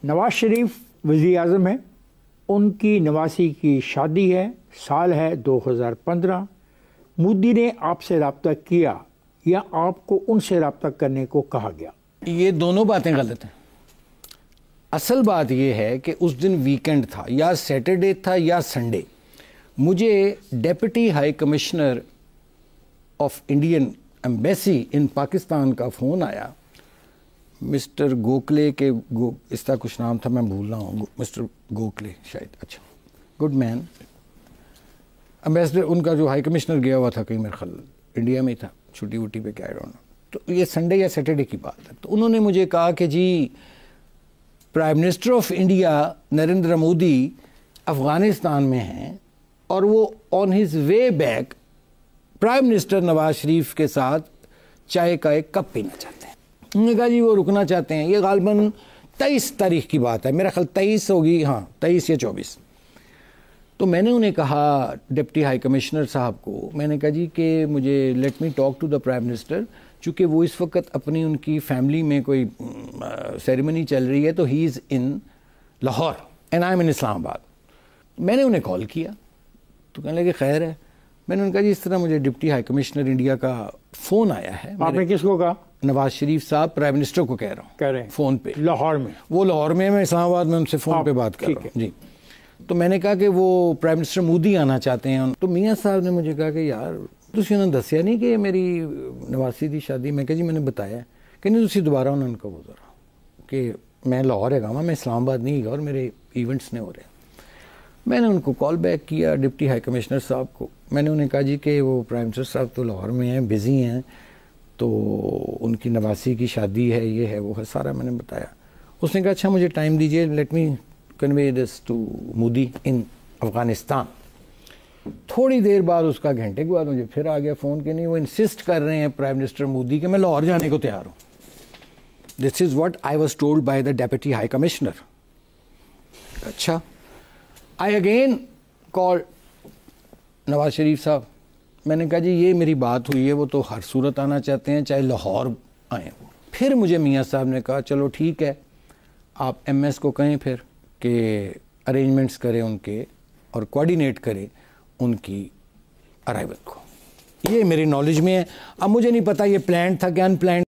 نواز شریف وزیر اعظم ہیں، ان کی نواسی کی شادی ہے، سال ہے 2015۔ مودی نے آپ سے رابطہ کیا یا آپ کو ان سے رابطہ کرنے کو کہا گیا؟ یہ دونوں باتیں غلط ہیں۔ اصل بات یہ ہے کہ اس دن ویکنڈ تھا، یا سیٹرڈے تھا یا سنڈے، مجھے deputy high commissioner of Indian embassy in Pakistan کا فون آیا۔ مسٹر گوکھلے کے اس طرح کچھ نام تھا، میں بھول رہا ہوں، مسٹر گوکھلے شاید، اچھا، گڈ مین، ایمبیسڈر ان کا جو ہائی کمشنر گیا ہوا تھا کہیں، میرے خیال انڈیا میں تھا، چھٹی وٹی پہ کیا رہا، تو یہ سنڈے یا سیٹرڈے کی بات ہے۔ تو انہوں نے مجھے کہا کہ جی prime minister of India Narendra Modi Afghanistan میں ہیں اور وہ on his way back prime minister Nawaz Sharif کے ساتھ چائے کا ایک کپ پینا چاہتے ہیں۔ انہوں نے کہا جی وہ رکنا چاہتے ہیں۔ یہ غالباً 23 تاریخ کی بات ہے، میرا خیال 23 ہوگی، ہاں 23 یا 24۔ تو میں نے انہیں کہا ڈپٹی ہائی کمشنر صاحب کو، میں نے کہا جی کہ مجھے let me talk to the prime minister, چونکہ وہ اس وقت اپنی ان کی فیملی میں کوئی سیریمنی چل رہی ہے، تو ہی از ان لاہور اینڈ آئی ایم ان اسلام آباد۔ میں نے انہیں کال کیا تو کہنے لگے خیر ہے۔ میں نے ان کا جی اس طرح مجھے ڈپٹی ہائی کمشنر انڈیا کا فون آیا ہے۔ آپ نے کس کو کہا؟ نواز شریف صاحب پرائم منسٹر کو کہہ رہا ہوں، کہہ رہے ہیں فون پہ، لاہور میں، وہ لاہور میں، میں اسلام آباد میں ان سے فون پہ بات کر رہا ہوں جی۔ تو میں نے کہا کہ وہ پرائم منسٹر مودی آنا چاہتے ہیں۔ تو میاں صاحب نے مجھے کہا کہ یار تسی انہوں نے دسیا نہیں کہ میری نواسی دی شادی؟ میں کہا جی میں نے بتایا کہ نہیں، تسی دوبارہ انہوں نے کہا وہ ذرا کہ میں لاہور ہے گا، میں اسلام آباد نہیں گا اور میرے ایونٹس نے ہو رہے ہیں۔ میں نے ان کو کال بیک کیا ڈپٹی ہائی کمشنر صاحب کو، میں نے انہیں کہا جی کہ وہ پرائم منسٹر صاحب تو لاہور میں ہیں، بزی ہیں، تو ان کی نواسی کی شادی ہے، یہ ہے وہ ہے، سارا میں نے بتایا۔ اس نے کہا اچھا مجھے ٹائم دیجیے، let me convey this to Modi in Afghanistan. تھوڑی دیر بعد، اس کا گھنٹے کے بعد مجھے پھر آ گیا فون کہ نہیں، وہ انسسٹ کر رہے ہیں پرائم منسٹر مودی کہ میں لاہور جانے کو تیار ہوں۔ This is what I was told by the deputy high commissioner. اچھا، آئی اگین کال نواز شریف صاحب، میں نے کہا جی یہ میری بات ہوئی ہے، وہ تو ہر صورت آنا چاہتے ہیں، چاہے لاہور آئیں۔ پھر مجھے میاں صاحب نے کہا چلو ٹھیک ہے، آپ ایم ایس کو کہیں پھر کہ ارینجمنٹس کرے ان کے اور کوآرڈینیٹ کرے ان کی ارائیول کو۔ یہ میری نالج میں ہے، اب مجھے نہیں پتا یہ پلانڈ تھا کہ ان پلانڈ۔